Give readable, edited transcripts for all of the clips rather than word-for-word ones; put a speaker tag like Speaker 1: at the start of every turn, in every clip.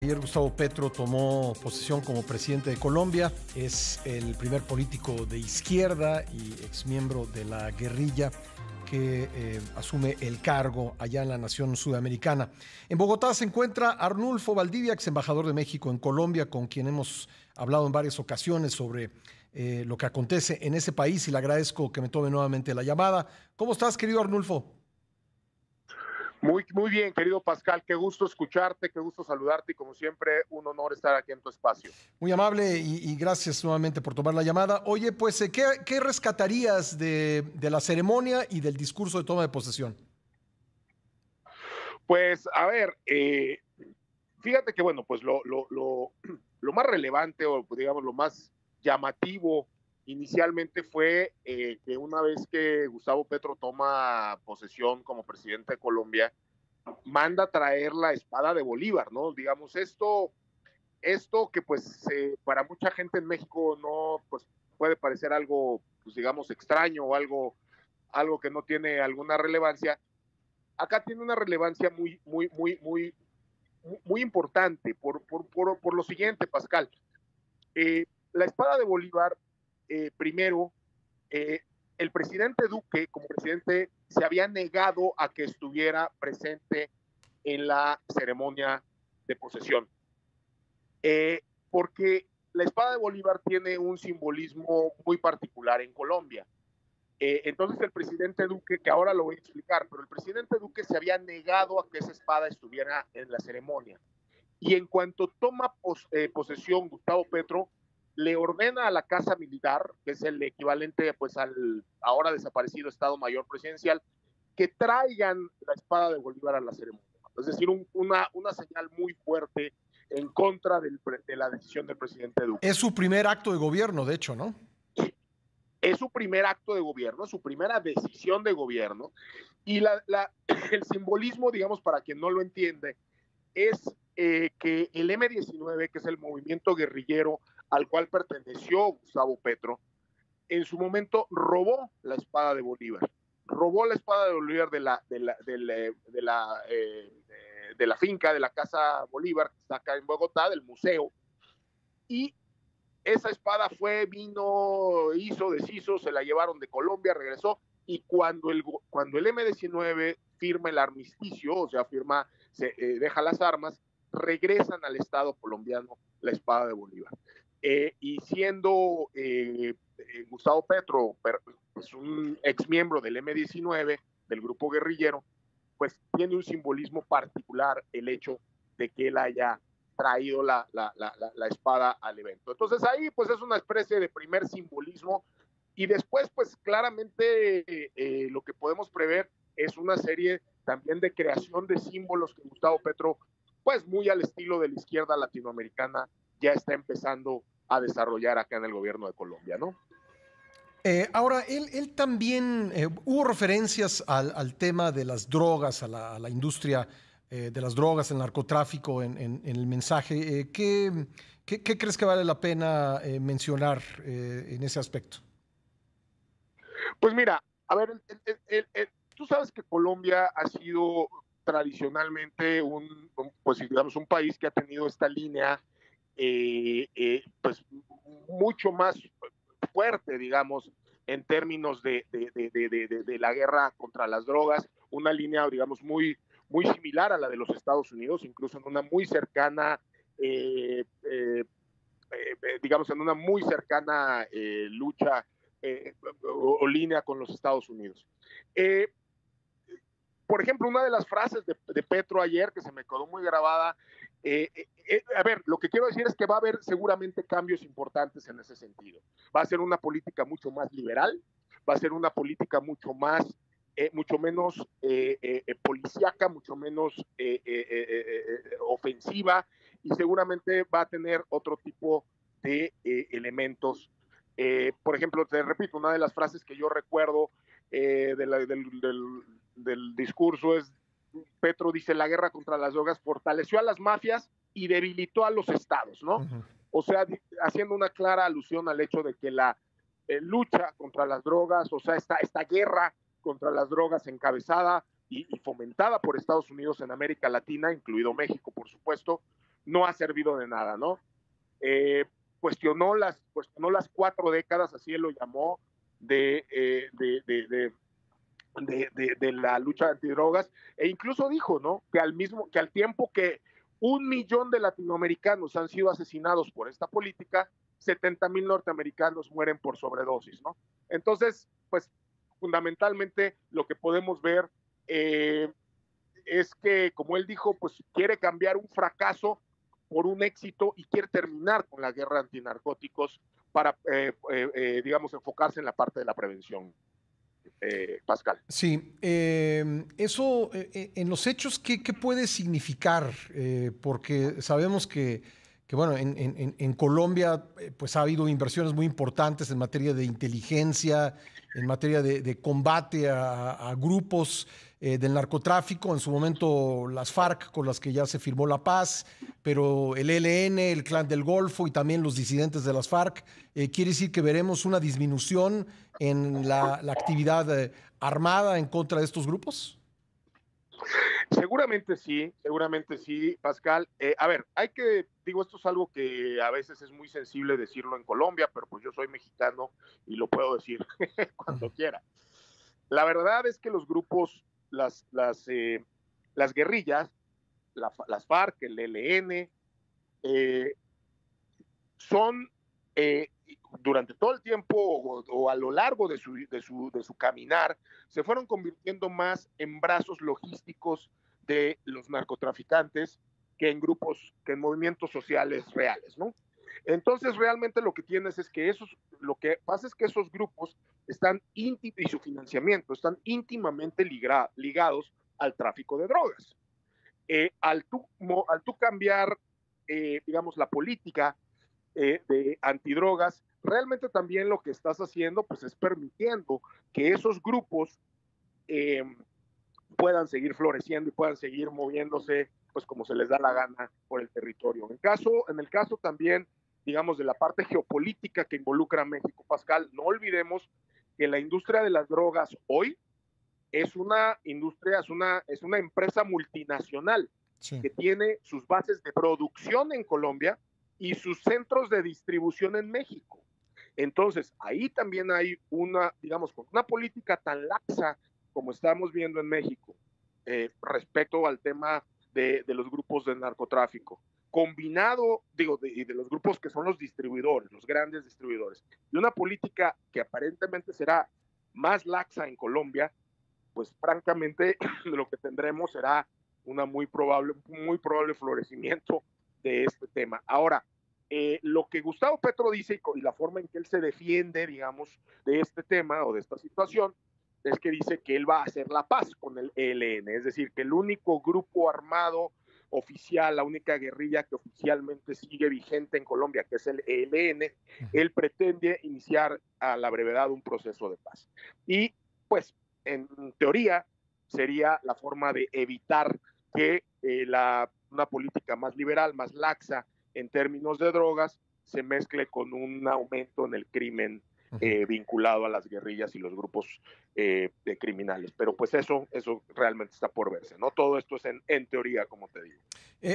Speaker 1: Ayer Gustavo Petro tomó posesión como presidente de Colombia, es el primer político de izquierda y exmiembro de la guerrilla que asume el cargo allá en la nación sudamericana. En Bogotá se encuentra Arnulfo Valdivia, ex embajador de México en Colombia, con quien hemos hablado en varias ocasiones sobre lo que acontece en ese país y le agradezco que me tome nuevamente la llamada. ¿Cómo estás, querido Arnulfo?
Speaker 2: Muy bien, querido Pascal, qué gusto escucharte, qué gusto saludarte y como siempre un honor estar aquí en tu espacio.
Speaker 1: Muy amable y gracias nuevamente por tomar la llamada. Oye, pues, ¿qué rescatarías de la ceremonia y del discurso de toma de posesión?
Speaker 2: Pues a ver, fíjate que bueno, pues lo más relevante o digamos lo más llamativo inicialmente fue que una vez que Gustavo Petro toma posesión como presidente de Colombia, manda a traer la espada de Bolívar, ¿no? Digamos, esto que pues para mucha gente en México no, pues puede parecer algo, pues digamos, extraño o algo que no tiene alguna relevancia, acá tiene una relevancia muy importante por lo siguiente, Pascal. La espada de Bolívar, primero, eh, el presidente Duque, como presidente, se había negado a que estuviera presente en la ceremonia de posesión. Porque la espada de Bolívar tiene un simbolismo muy particular en Colombia. Entonces el presidente Duque, que ahora lo voy a explicar, pero el presidente Duque se había negado a que esa espada estuviera en la ceremonia. Y en cuanto toma posesión Gustavo Petro, le ordena a la Casa Militar, que es el equivalente pues al ahora desaparecido Estado Mayor Presidencial, que traigan la espada de Bolívar a la ceremonia. Es decir, una señal muy fuerte en contra de la decisión del presidente Duque.
Speaker 1: Es su primer acto de gobierno, de hecho, ¿no?
Speaker 2: Es su primer acto de gobierno, su primera decisión de gobierno, y el simbolismo, digamos, para quien no lo entiende, es que el M-19, que es el movimiento guerrillero al cual perteneció Gustavo Petro, en su momento robó la espada de Bolívar. Robó la espada de Bolívar de la finca, de la Casa Bolívar, que está acá en Bogotá, del museo, y esa espada hizo, deshizo, se la llevaron de Colombia, regresó, y cuando el M-19 firma el armisticio, o sea, deja las armas, regresan al Estado colombiano la espada de Bolívar. Y siendo Gustavo Petro pues un ex miembro del M-19, del grupo guerrillero, pues tiene un simbolismo particular el hecho de que él haya traído la espada al evento. Entonces ahí pues es una especie de primer simbolismo y después pues claramente lo que podemos prever es una serie también de creación de símbolos que Gustavo Petro pues muy al estilo de la izquierda latinoamericana ya está empezando a desarrollar acá en el gobierno de Colombia, ¿no?
Speaker 1: Ahora, él también, hubo referencias al tema de las drogas, a la industria de las drogas, el narcotráfico en el mensaje. ¿Qué crees que vale la pena mencionar en ese aspecto?
Speaker 2: Pues mira, a ver, tú sabes que Colombia ha sido tradicionalmente pues digamos, un país que ha tenido esta línea pues mucho más fuerte, digamos, en términos de la guerra contra las drogas, una línea, digamos, muy similar a la de los Estados Unidos, incluso en una muy cercana, digamos, en una muy cercana lucha o línea con los Estados Unidos. Eh, por ejemplo, una de las frases de Petro ayer que se me quedó muy grabada, a ver, lo que quiero decir es que va a haber seguramente cambios importantes en ese sentido. Va a ser una política mucho más liberal, va a ser una política mucho menos policíaca, mucho menos ofensiva y seguramente va a tener otro tipo de elementos. Por ejemplo, te repito, una de las frases que yo recuerdo del discurso es, Petro dice, la guerra contra las drogas fortaleció a las mafias y debilitó a los estados,
Speaker 1: Uh
Speaker 2: ¿no?
Speaker 1: -huh.
Speaker 2: O sea, haciendo una clara alusión al hecho de que la lucha contra las drogas, o sea, esta guerra contra las drogas encabezada y fomentada por Estados Unidos en América Latina, incluido México, por supuesto, no ha servido de nada, ¿no? Eh, cuestionó las 4 décadas, así él lo llamó, de, de la lucha antidrogas, e incluso dijo, ¿no?, que al tiempo que 1 millón de latinoamericanos han sido asesinados por esta política, 70,000 norteamericanos mueren por sobredosis, ¿no? Entonces, pues, fundamentalmente lo que podemos ver es que, como él dijo, pues quiere cambiar un fracaso por un éxito y quiere terminar con la guerra antinarcóticos para, digamos, enfocarse en la parte de la prevención. Pascal.
Speaker 1: Sí, eso en los hechos, ¿qué puede significar? Porque sabemos que bueno, en Colombia pues ha habido inversiones muy importantes en materia de inteligencia, en materia de combate a grupos del narcotráfico, en su momento las FARC con las que ya se firmó la paz, pero el ELN, el Clan del Golfo y también los disidentes de las FARC, quiere decir que veremos una disminución en la actividad armada en contra de estos grupos?
Speaker 2: Seguramente sí, Pascal. A ver, digo, esto es algo que a veces es muy sensible decirlo en Colombia, pero pues yo soy mexicano y lo puedo decir cuando quiera. La verdad es que los grupos, las guerrillas, las FARC, el ELN, eh, son durante todo el tiempo o a lo largo de su caminar, se fueron convirtiendo más en brazos logísticos de los narcotraficantes que en grupos, que en movimientos sociales reales, ¿no? Entonces, realmente lo que tienes es que lo que pasa es que esos grupos y su financiamiento están íntimamente ligados al tráfico de drogas. Al tú cambiar, digamos, la política de antidrogas, realmente también lo que estás haciendo pues es permitiendo que esos grupos eh, puedan seguir floreciendo y puedan seguir moviéndose pues como se les da la gana por el territorio. En el caso también, digamos, de la parte geopolítica que involucra a México, Pascal, no olvidemos que la industria de las drogas hoy es una industria, es una empresa multinacional,
Speaker 1: Sí.
Speaker 2: que tiene sus bases de producción en Colombia y sus centros de distribución en México. Entonces, ahí también hay digamos, con una política tan laxa como estamos viendo en México, respecto al tema de los grupos de narcotráfico, combinado, digo, de los grupos que son los distribuidores, los grandes distribuidores, y una política que aparentemente será más laxa en Colombia, pues francamente lo que tendremos será muy probable florecimiento de este tema. Ahora, lo que Gustavo Petro dice y la forma en que él se defiende, digamos, de este tema o de esta situación, es que dice que él va a hacer la paz con el ELN, es decir, que el único grupo armado oficial, la única guerrilla que oficialmente sigue vigente en Colombia, que es el ELN, él pretende iniciar a la brevedad un proceso de paz. Y pues en teoría sería la forma de evitar que una política más liberal, más laxa en términos de drogas, se mezcle con un aumento en el crimen vinculado a las guerrillas y los grupos criminales. Pero pues eso realmente está por verse, ¿no? Todo esto es en teoría, como te digo.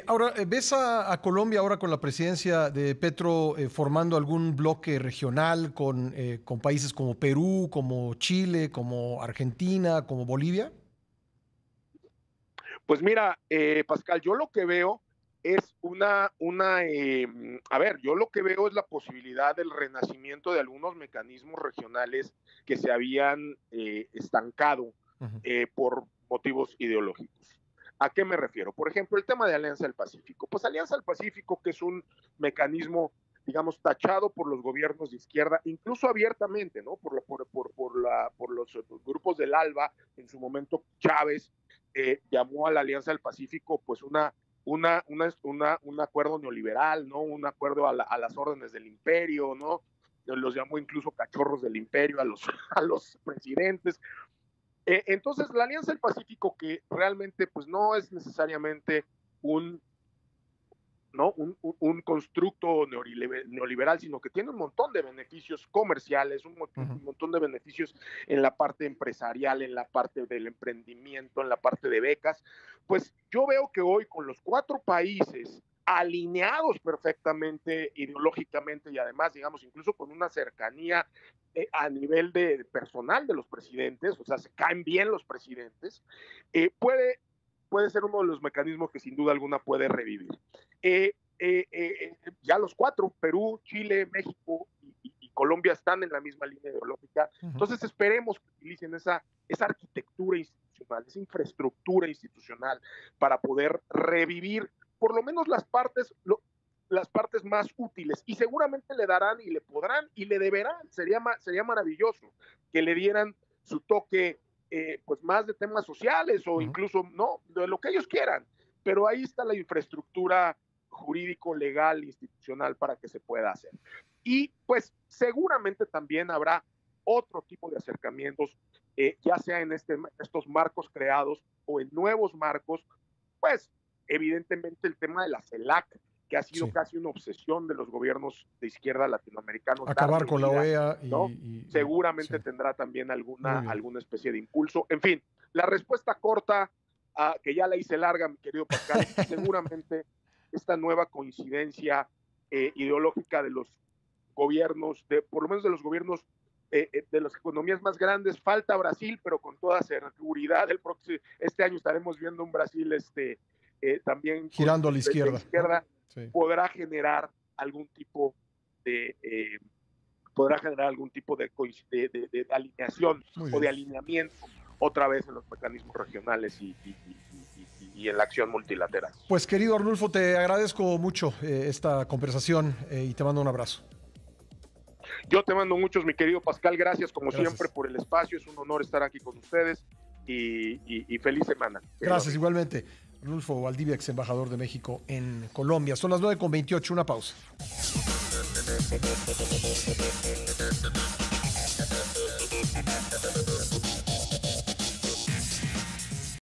Speaker 1: Ahora, ¿ves a Colombia ahora con la presidencia de Petro formando algún bloque regional con países como Perú, como Chile, como Argentina, como Bolivia?
Speaker 2: Pues mira, Pascal, yo lo que veo es a ver, yo lo que veo es la posibilidad del renacimiento de algunos mecanismos regionales que se habían estancado por motivos ideológicos. ¿A qué me refiero? Por ejemplo, el tema de Alianza del Pacífico. Pues Alianza del Pacífico, que es un mecanismo, digamos, tachado por los gobiernos de izquierda, incluso abiertamente, ¿no? Por los grupos del ALBA, en su momento Chávez llamó a la Alianza del Pacífico pues un acuerdo neoliberal, ¿no? Un acuerdo a las órdenes del imperio, ¿no? Los llamó incluso cachorros del imperio a los presidentes. Entonces, la Alianza del Pacífico, que realmente pues no es necesariamente un ¿no? Un constructo neoliberal, sino que tiene un montón de beneficios comerciales, un montón de beneficios en la parte empresarial, en la parte del emprendimiento, en la parte de becas. Pues yo veo que hoy con los 4 países alineados perfectamente ideológicamente y además, digamos, incluso con una cercanía a nivel de personal de los presidentes, o sea, se caen bien los presidentes, puede ser uno de los mecanismos que sin duda alguna puede revivir. Ya los cuatro, Perú, Chile, México y Colombia están en la misma línea ideológica, entonces esperemos que utilicen esa arquitectura institucional, esa infraestructura institucional para poder revivir por lo menos las partes más útiles, y seguramente le darán y le podrán y le deberán, sería maravilloso que le dieran su toque pues más de temas sociales o incluso no, de lo que ellos quieran, pero ahí está la infraestructura jurídico, legal, institucional para que se pueda hacer. Y pues seguramente también habrá otro tipo de acercamientos, ya sea en estos marcos creados o en nuevos marcos, pues evidentemente el tema de la CELAC, que ha sido casi una obsesión de los gobiernos de izquierda latinoamericanos.
Speaker 1: Acabar con la OEA
Speaker 2: ¿no? Seguramente tendrá también alguna especie de impulso. En fin, la respuesta corta, que ya la hice larga, mi querido Pascal, seguramente esta nueva coincidencia ideológica de los gobiernos, por lo menos de los gobiernos de las economías más grandes, falta Brasil, pero con toda seguridad este año estaremos viendo un Brasil también
Speaker 1: girando a la izquierda,
Speaker 2: ¿no? Podrá generar algún tipo de alineación o de alineamiento otra vez en los mecanismos regionales y en la acción multilateral.
Speaker 1: Pues querido Arnulfo, te agradezco mucho esta conversación y te mando un abrazo.
Speaker 2: Yo te mando muchos, mi querido Pascal, gracias como siempre por el espacio, es un honor estar aquí con ustedes y feliz semana.
Speaker 1: Gracias, igualmente. Arnulfo Valdivia, ex embajador de México en Colombia. Son las 9:28, una pausa.